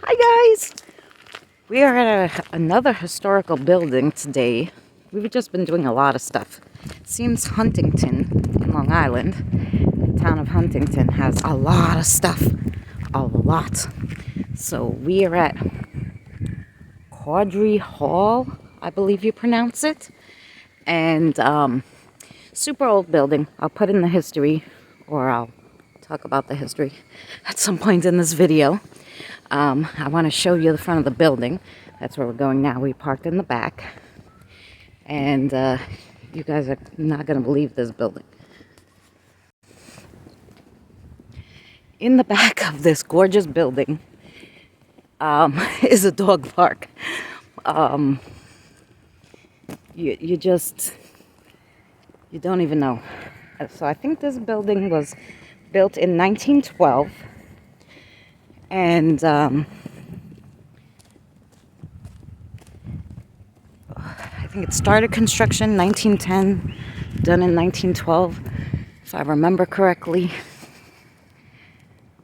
Hi guys! We are at another historical building today. We've just been doing a lot of stuff. It seems Huntington in Long Island, the town of Huntington, has a lot of stuff. A lot. So we are at Coindre Hall, I believe you pronounce it. And super old building. I'll put in the history, or I'll talk about the history at some point in this video. I want to show you the front of the building. That's where we're going now. We parked in the back. And you guys are not going to believe this building. In the back of this gorgeous building is a dog park. You don't even know. So I think this building was built in 1912. And I think it started construction 1910, done in 1912, if I remember correctly.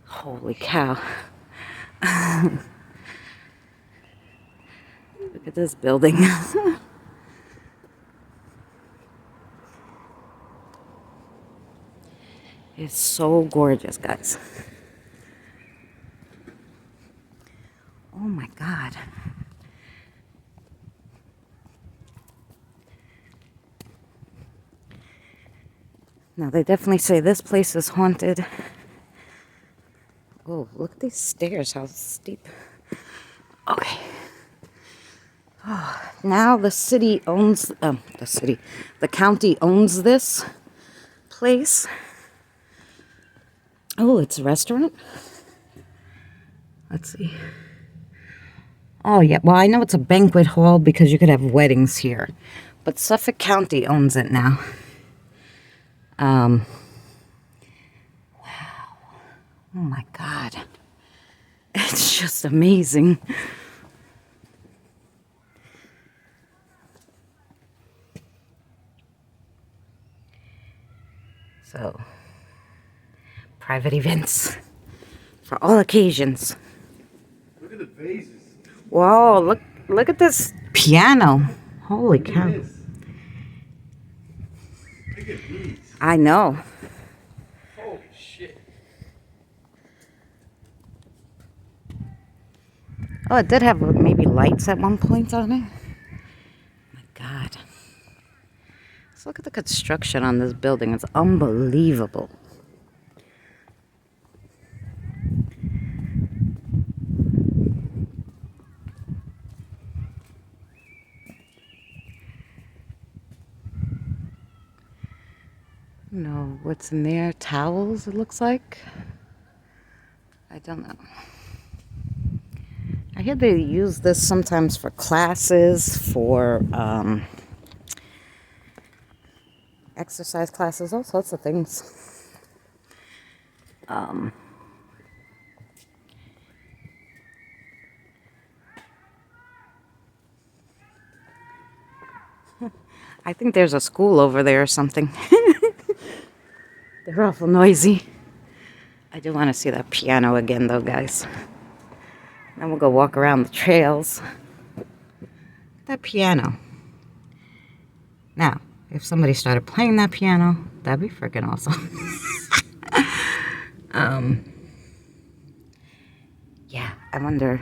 Holy cow. Look at this building. It's so gorgeous, guys. Oh my God. Now, they definitely say this place is haunted. Oh, look at these stairs, how steep. Okay. Oh, now the city owns, the county owns this place. Oh, it's a restaurant? Let's see. Oh, yeah. Well, I know it's a banquet hall because you could have weddings here. But Suffolk County owns it now. Wow. Oh, my God. It's just amazing. So, private events for all occasions. Look at the vases. Whoa, look at this piano. Holy cow. Look at these. I know. Holy shit. Oh, it did have maybe lights at one point on it. My God. Let's look at the construction on this building. It's unbelievable. No, what's in there? Towels, it looks like. I don't know. I hear they use this sometimes for classes, for exercise classes, all sorts of things. I think there's a school over there or something. They're awful noisy. I do want to see that piano again, though, guys. Then we'll go walk around the trails. That piano. Now, if somebody started playing that piano, that'd be freaking awesome. Yeah, I wonder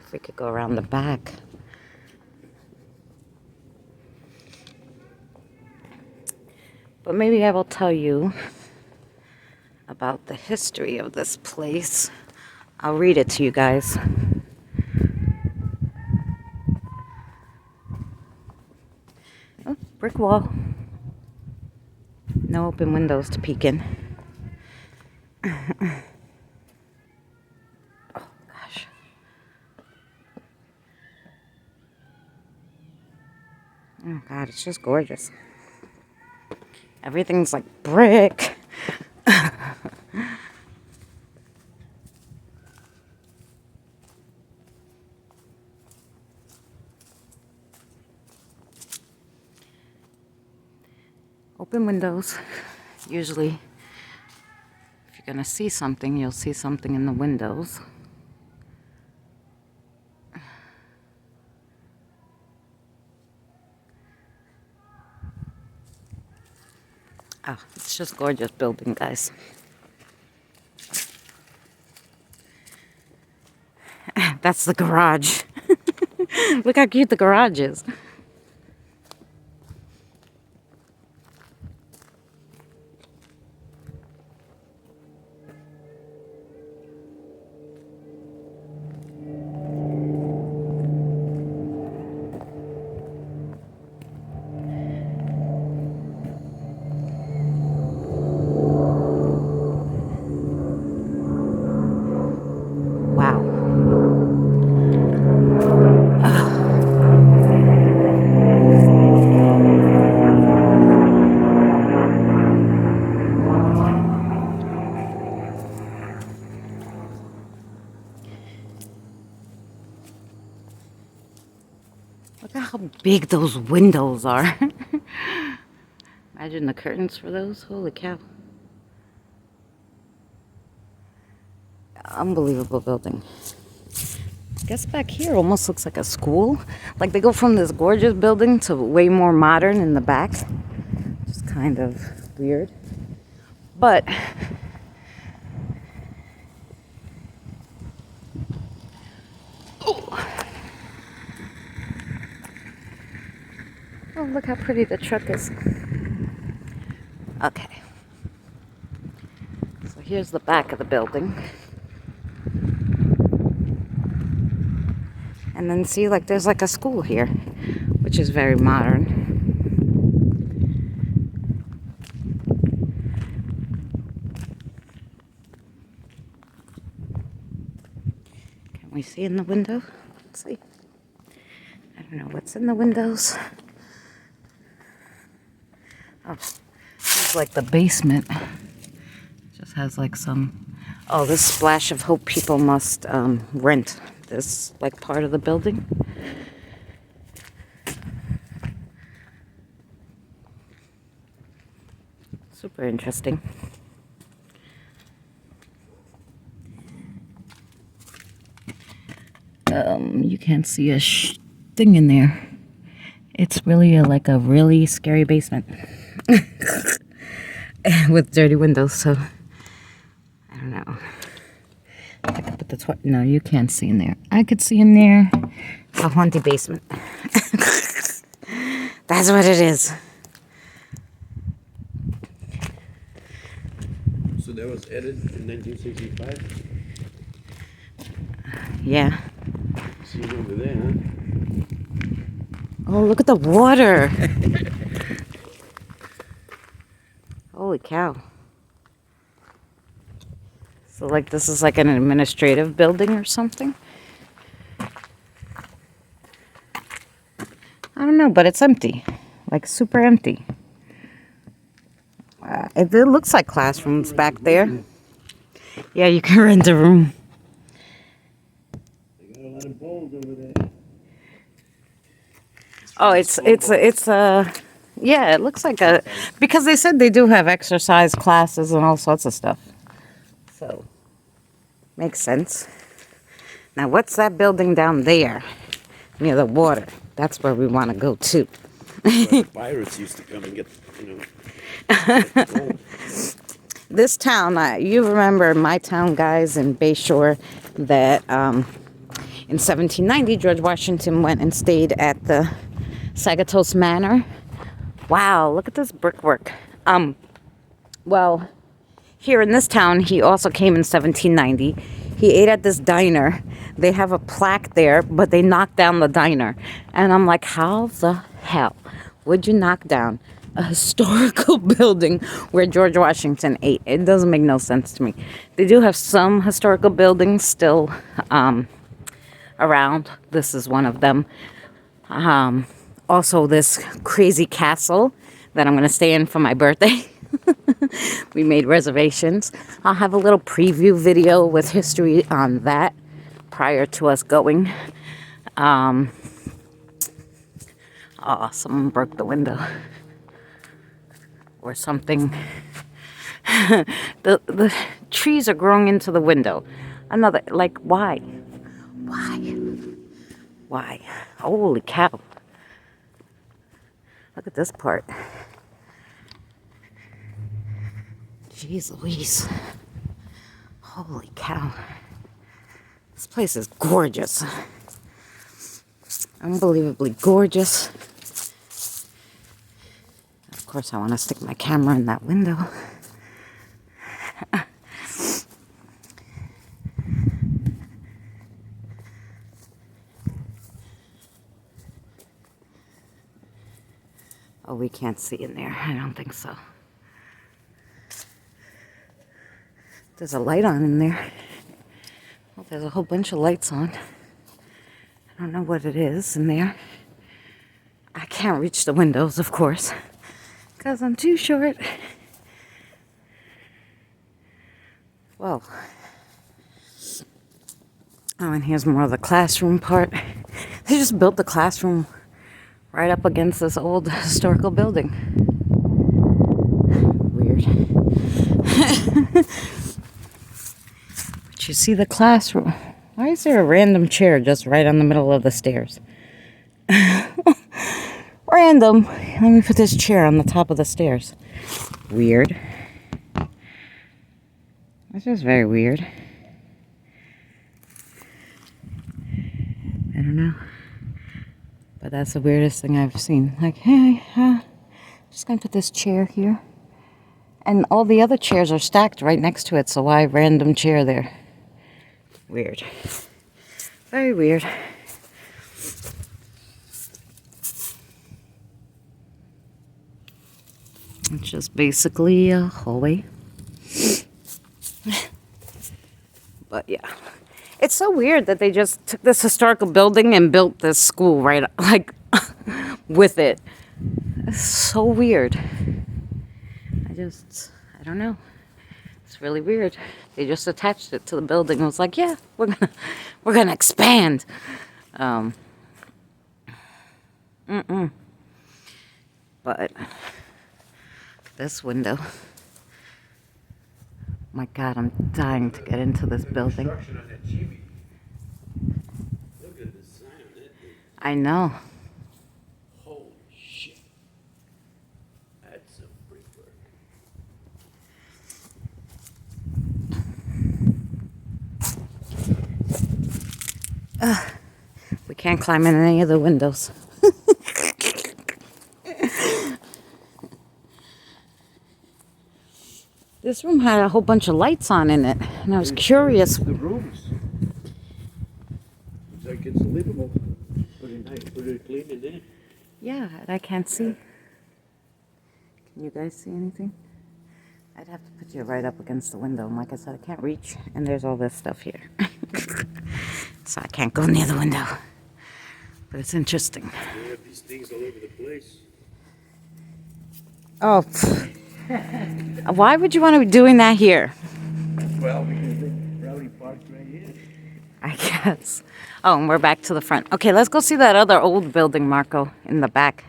if we could go around the back. But maybe I will tell you about the history of this place. I'll read it to you guys. Oh, brick wall. No open windows to peek in. Oh, gosh. Oh, God, it's just gorgeous. Everything's like brick. Open windows. Usually, if you're going to see something, you'll see something in the windows. Oh, it's just gorgeous building, guys. That's the garage. Look how cute the garage is. Wow. Look at how big those windows are. Imagine the curtains for those. Holy cow. Unbelievable building. I guess back here almost looks like a school. Like they go from this gorgeous building to way more modern in the back. Just kind of weird. But oh, look how pretty the truck is. Okay. So here's the back of the building. And then see, like, there's like a school here, which is very modern. Can we see in the window? Let's see. I don't know what's in the windows. Oh, it's like the basement. Just has like some, oh, this splash of hope people must rent this like part of the building. Super interesting. You can't see a thing in there. It's really like a really scary basement with dirty windows. So I don't know. I could put the no, you can't see in there. I could see in there. It's a haunted basement. That's what it is. So that was added in 1965? Yeah. See it over there, huh? Oh, look at the water. Holy cow. So like this is like an administrative building or something? I don't know, but it's empty. Like super empty. It looks like classrooms back there. Yeah, you can rent a room. They got a lot of bowls over there. Oh, yeah, it looks like a, because they said they do have exercise classes and all sorts of stuff. So, makes sense. Now, what's that building down there near the water? That's where we want to go to. Where pirates used to come and get, gold. This town, you remember my town, guys, in Bayshore, that in 1790, George Washington went and stayed at the Sagatos Manor. Wow, look at this brickwork. Well, here in this town, he also came in 1790. He ate at this diner. They have a plaque there, but they knocked down the diner. And I'm like, how the hell would you knock down a historical building where George Washington ate? It doesn't make no sense to me. They do have some historical buildings still around. This is one of them. Also, this crazy castle that I'm going to stay in for my birthday. We made reservations. I'll have a little preview video with history on that prior to us going. Oh, someone broke the window. Or something. The trees are growing into the window. Another, like, why? Why? Holy cow. Look at this part. Jeez Louise. Holy cow. This place is gorgeous. Unbelievably gorgeous. Of course, I want to stick my camera in that window. Oh, we can't see in there. I don't think so. There's a light on in there. Well, there's a whole bunch of lights on. I don't know what it is in there. I can't reach the windows, of course, because I'm too short. Whoa. Oh, and here's more of the classroom part. They just built the classroom right up against this old historical building. Weird. But you see the classroom. Why is there a random chair just right on the middle of the stairs? Random. Let me put this chair on the top of the stairs. Weird. That's just very weird. I don't know. But that's the weirdest thing I've seen. Like, hey, just gonna put this chair here. And all the other chairs are stacked right next to it, so why random chair there? Weird. Very weird. It's just basically a hallway. But yeah. It's so weird that they just took this historical building and built this school right, like, with it. It's so weird. I don't know. It's really weird. They just attached it to the building and was like, yeah, we're gonna expand. But this window. My God, I'm dying to get into this building. Look at the sign on that thing. I know. Holy shit. That's some brickwork. We can't climb in any of the windows. This room had a whole bunch of lights on in it, and I was curious. The rooms. Looks like it's livable. Pretty nice, pretty clean in there. Yeah, I can't see. Can you guys see anything? I'd have to put you right up against the window, and like I said, I can't reach, and there's all this stuff here. So I can't go near the window. But it's interesting. They have these things all over the place. Oh, why would you want to be doing that here? Well, because they probably parked right here. I guess. Oh, and we're back to the front. Okay, let's go see that other old building, Marco, in the back.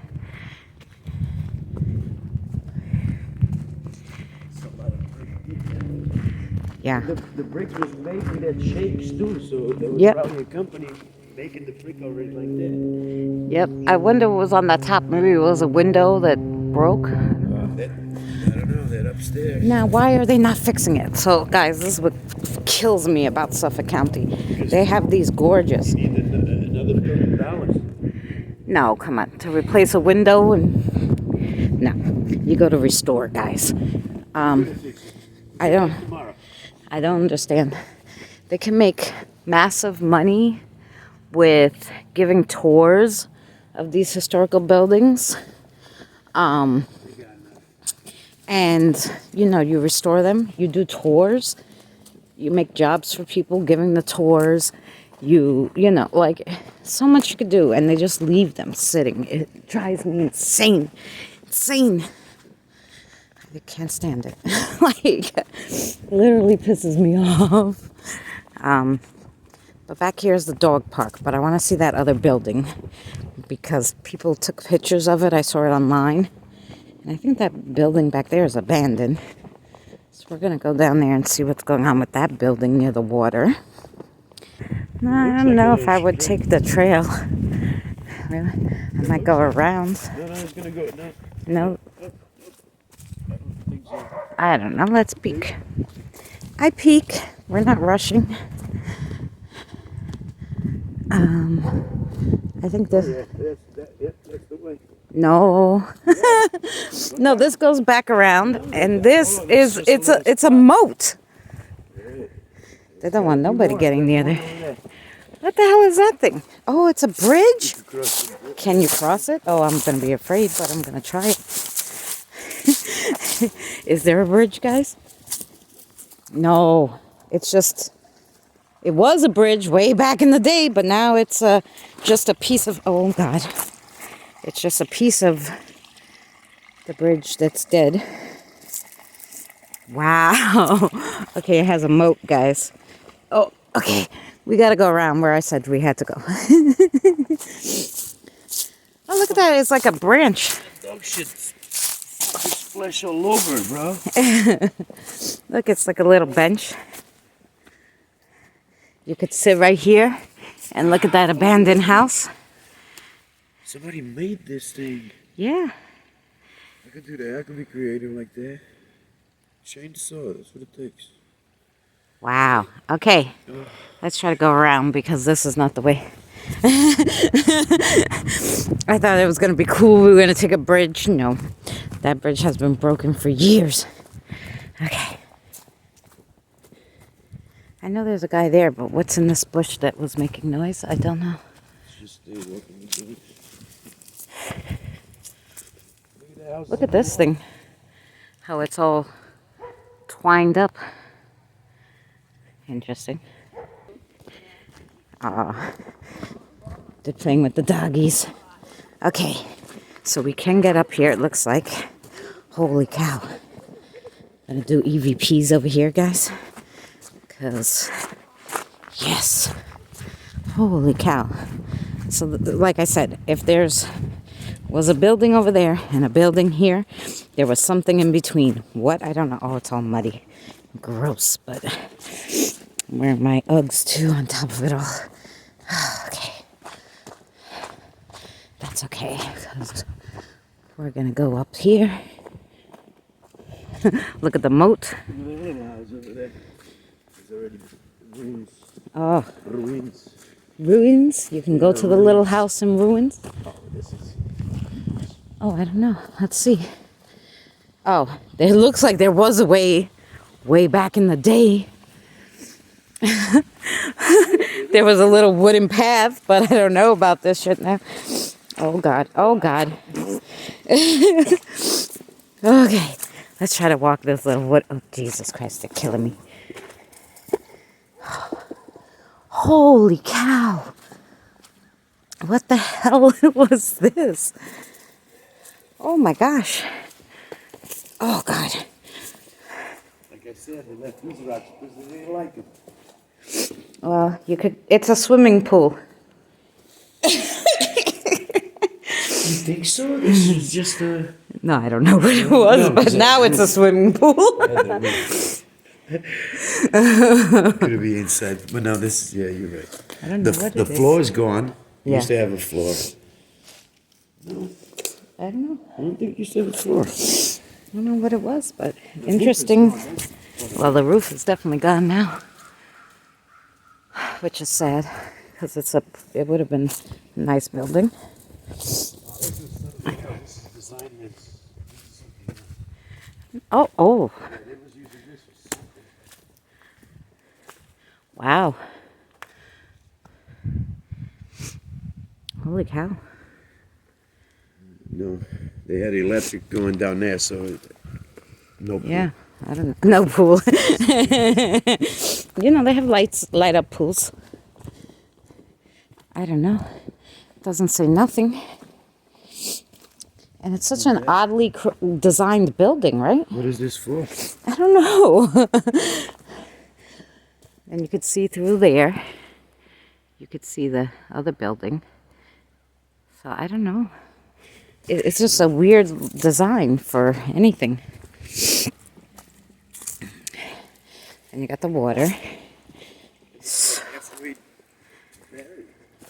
Yeah. The bricks was made with that shapes too, so there was Yep. probably a company making the brick already like that. Yep. I wonder what was on that top. Maybe it was a window that broke. I don't know, that upstairs. Now, why are they not fixing it? So, guys, this is what kills me about Suffolk County. They have these gorgeous... You need another $1 million. No, come on. To replace a window and... No. You go to restore, guys. I don't understand. They can make massive money with giving tours of these historical buildings. And, you know, you restore them. You do tours. You make jobs for people giving the tours. You know, like, so much you could do. And they just leave them sitting. It drives me insane. Insane. I can't stand it. Like, literally pisses me off. But back here is the dog park. But I want to see that other building because people took pictures of it. I saw it online. And I think that building back there is abandoned. So we're going to go down there and see what's going on with that building near the water. No, I don't know if I would take the trail. Really? I might go around. No, it's going to go. No. No. I don't think so. I don't know. Let's peek. I peek. We're not rushing. I think this. That's the way. No. No, this goes back around, and this is it's a moat. They don't want nobody getting near there. What the hell is that thing? Oh, it's a bridge? Can you cross it? Oh, I'm going to be afraid, but I'm going to try it. Is there a bridge, guys? No. It's just... It was a bridge way back in the day, but now it's just a piece of... Oh, God. It's just a piece of the bridge that's dead. Wow. Okay, it has a moat, guys. Oh, okay. We got to go around where I said we had to go. Oh, look at that. It's like a branch. Dog shit. There's flesh all over it, bro. Look, it's like a little bench. You could sit right here and look at that abandoned house. Somebody made this thing. Yeah. I could do that. I could be creative like that. Chainsaw. That's what it takes. Wow. Okay. Let's try to go around because this is not the way. I thought it was going to be cool. We were going to take a bridge. No. That bridge has been broken for years. Okay. I know there's a guy there, but what's in this bush that was making noise? I don't know. It's just walking the village. Look at this thing. How it's all twined up. Interesting. They're playing with the doggies. Okay, so we can get up here, it looks like. Holy cow. Gonna do EVPs over here, guys. Because, yes. Holy cow. So, like I said, if there's was a building over there and a building here, there was something in between. What? I don't know. Oh, it's all muddy. Gross, but I'm wearing my Uggs too on top of it all. Okay. That's okay, because we're going to go up here. Look at the moat. Look at the little house over there. There's already ruins. Oh. Ruins. Ruins? You can go to the little house in ruins? Oh, this is... Oh, I don't know. Let's see. Oh, it looks like there was a way back in the day. There was a little wooden path, but I don't know about this shit now. Oh, God. Oh, God. Okay. Let's try to walk this little wood. Oh, Jesus Christ. They're killing me. Holy cow. What the hell was this? Oh, my gosh. Oh, God. Like I said, they left these rocks because they didn't like them. Well, you could... It's a swimming pool. You think so? This is just a... No, I don't know what it was, but now it's a swimming pool. Could be inside. But no, this is... Yeah, you're right. I don't know what The it is. floor is gone. You Yeah. used to have a floor. No, I don't know. I don't think you used to have a floor. I don't know what it was, but interesting. Well, the roof is definitely gone now, which is sad because it would have been a nice building. This is designed as... Oh, oh, Yeah, they was using this for something. wow. Holy cow. No, they had electric going down there, so no pool. Yeah, I don't know. No pool. You know, they have light up pools. I don't know. Doesn't say nothing. And it's such an oddly designed building, right? What is this for? I don't know. And you could see through there. You could see the other building. So I don't know. It's just a weird design for anything. And you got the water.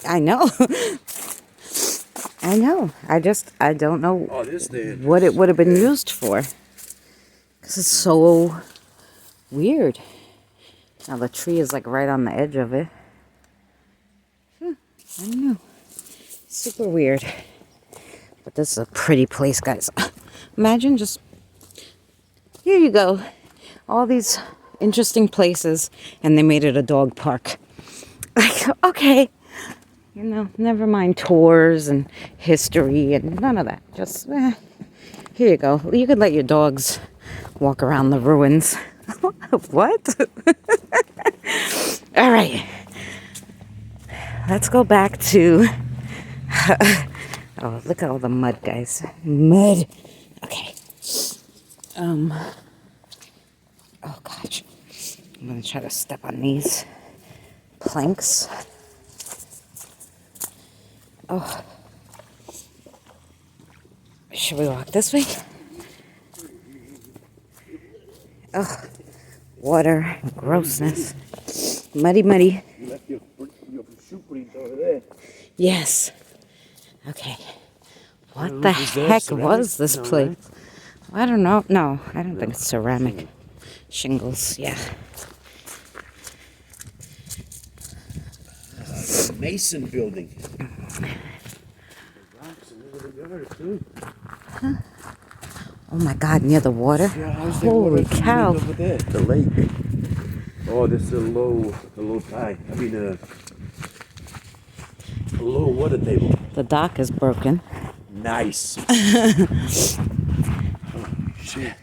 I know. I know. I don't know Oh, this there. what it would have been used for. Because it's so weird. Now the tree is like right on the edge of it. I don't know. Super weird. But this is a pretty place, guys. Imagine just... Here you go. All these interesting places. And they made it a dog park. Like, okay. You know, never mind tours and history and none of that. Just, here you go. You could let your dogs walk around the ruins. What? All right. Let's go back to... oh, look at all the mud, guys. Mud. Okay. Oh, gosh. I'm going to try to step on these planks. Oh. Should we walk this way? Oh. Water. Grossness. Muddy, muddy. You left your shoe prints over there. Yes. Okay. What the heck was this place? I don't know. No, I don't think it's ceramic. Shingles, yeah. Mason building. Huh? Oh my God, near the water? Yeah, holy cow. Over there? The lake. Oh, this is a low tide. I mean, a low water table. The dock is broken. Nice. Oh, shit.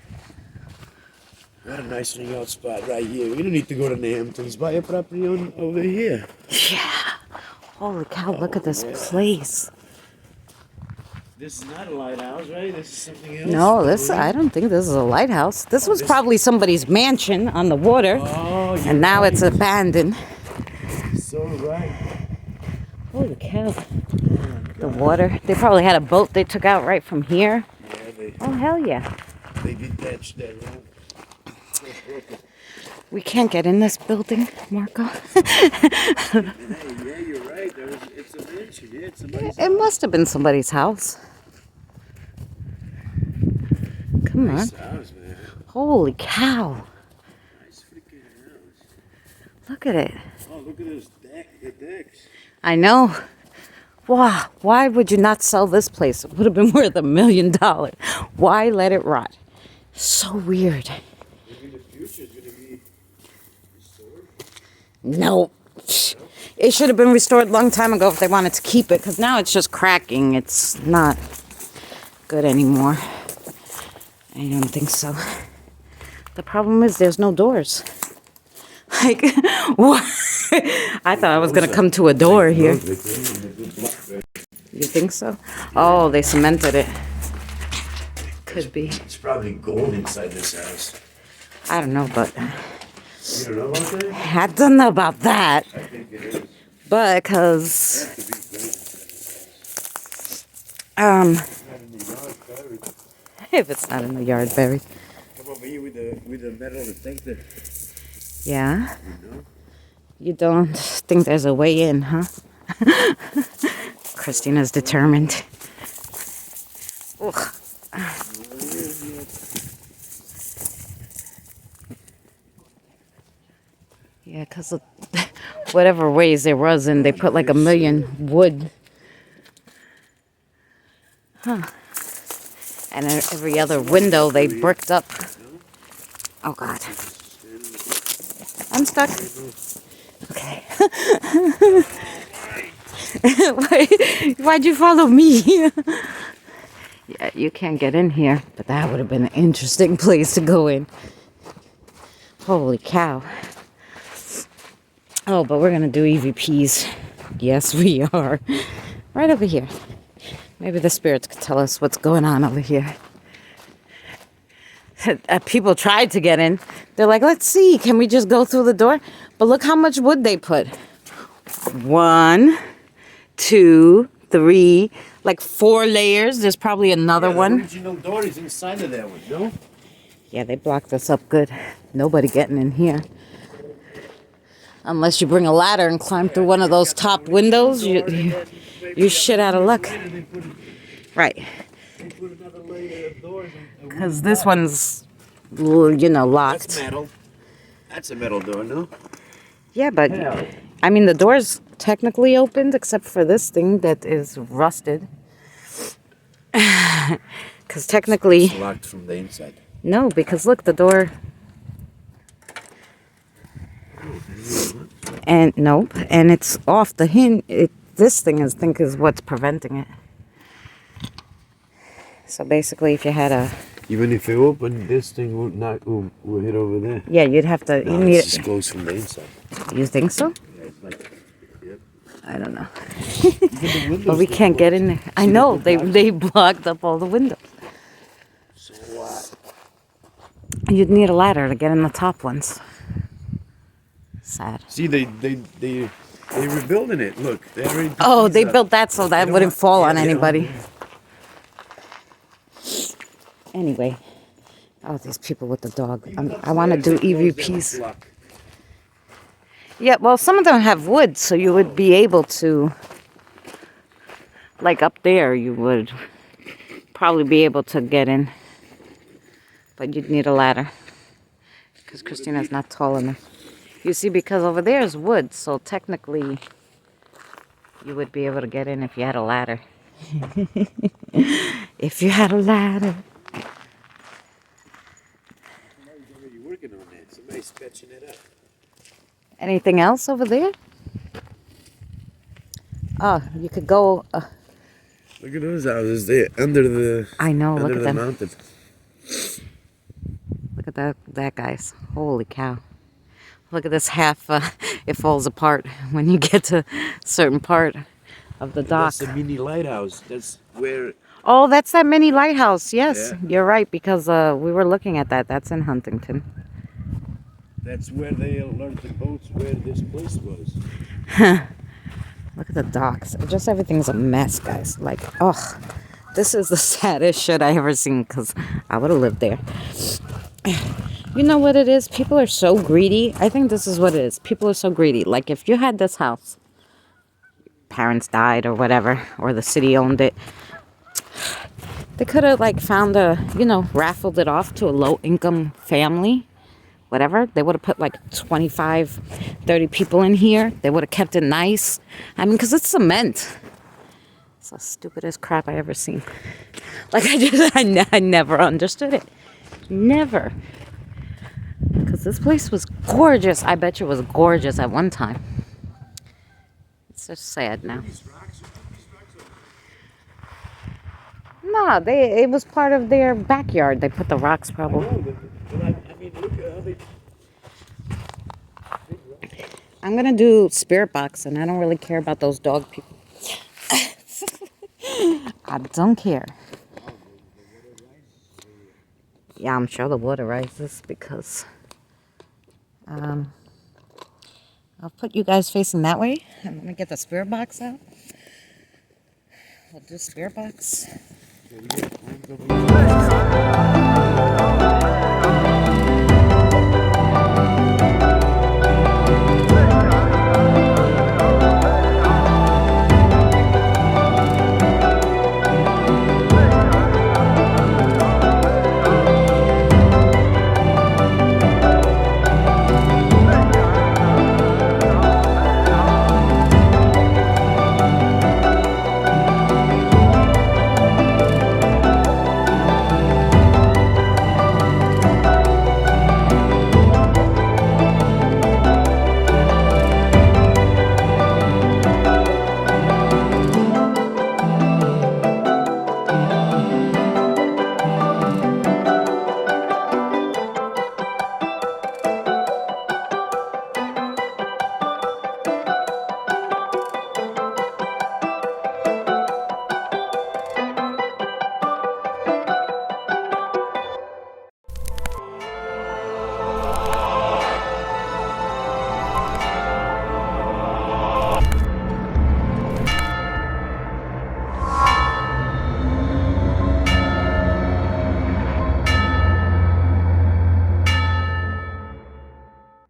What a nice hangout spot right here. We don't need to go to the Hamptons. Buy a property over here. Yeah. Holy cow, look at this place. This is not a lighthouse, right? This is something else? No, I don't think this is a lighthouse. This was probably somebody's mansion on the water. Oh, and now it's abandoned. So right. Holy cow. The water. They probably had a boat they took out right from here. Yeah, oh, hell yeah. They detached that road. We can't get in this building, Marco. Hey, yeah, you're right. It's a mansion. Yeah, it's somebody's It must have been somebody's house. Come nice on. House, man. Holy cow. Nice freaking house. Look at it. Oh, look at those decks. I know. Wow. Why would you not sell this place? It would have been worth $1 million. Why let it rot? So weird. Maybe the future is going to be restored? No. It should have been restored a long time ago if they wanted to keep it, because now it's just cracking. It's not good anymore. I don't think so. The problem is there's no doors. Like, what? I thought I was going to come to a door here. You think so? Oh, they cemented it. Could be. It's probably gold inside this house. I don't know, but... You don't know about that? I don't know about that. I think it is. But, because... If it's not in the yard, buried. Come over here with the metal detector. Yeah? You know? You don't think there's a way in, huh? Christina's determined. Ugh. Yeah, because whatever ways there was, and they put like 1 million wood. Huh. And every other window they bricked up. Oh, God. I'm stuck. Okay. Why'd you follow me? Yeah, you can't get in here, but that would have been an interesting place to go in. Holy cow. Oh, but we're going to do EVPs. Yes, we are. Right over here. Maybe the spirits could tell us what's going on over here. People tried to get in. They're like, let's see, can we just go through the door? But look how much wood they put. 1, 2, 3, like 4 layers. There's probably another one. The original door is inside of that one, no? Yeah, they blocked us up good. Nobody getting in here. Unless you bring a ladder and climb through one of those top windows, you're shit out of luck. Right. Because this one's you know, That's locked. metal. That's a metal door, no? Yeah, but Yeah. I mean, the door's technically opened except for this thing that is rusted. Because technically, It's locked from the inside. no, because look, the door. And nope, and it's off the hinge. This thing is, think, is what's preventing it. So basically, if you had a, Even if you open, this thing will hit over there. yeah, you'd have to. No, You need it's it. just closed from the inside. You think so? Yeah, it's like, yep. I don't know. Even the windows But we don't can't get close. in there. I See, know they they blocked up all the windows. So what? You'd need a ladder to get in the top ones. Sad. See, they rebuilding it. Look, they already. put Oh, these they up. built that so that They wouldn't don't- fall yeah, on they don't- anybody. Anyway, oh, these people with the dog. I want to do EVPs. Lock. Yeah, well, some of them have wood, so you would be able to, like up there, you would probably be able to get in. But you'd need a ladder because Christina's not tall enough. You see, because over there is wood, so technically you would be able to get in if you had a ladder. If you had a ladder. Somebody's already working on that. Somebody's patching it up. Anything else over there? Oh, you could go. Look at those houses there under the. I know. Look under at the them. mountain. Look at that, guys. Holy cow! Look at this half. It falls apart when you get to a certain part of the dock. That's a mini lighthouse. That's where. Oh, that's that mini lighthouse. Yes, Yeah. you're right because we were looking at that. That's in Huntington. That's where they learned the boats. Where this place was. Look at the docks. Just everything's a mess, guys. Like, oh, this is the saddest shit I ever seen because I would have lived there. You know what it is? People are so greedy. I think this is what it is. People are so greedy. Like, if you had this house, parents died or whatever, or the city owned it, they could have, like, found raffled it off to a low-income family. Whatever, they would have put like 25, 30 people in here. They would have kept it nice. I mean, because it's cement. It's the stupidest crap I ever seen. Like, I never understood it. Never. Because this place was gorgeous. I bet you it was gorgeous at one time. It's just sad now. No, it was part of their backyard. They put the rocks probably. I mean, look at how they. I'm gonna do spirit box, and I don't really care about those dog people. I don't care. Yeah, I'm sure the water rises because I'll put you guys facing that way. And let me get the spirit box out. We'll do spirit box.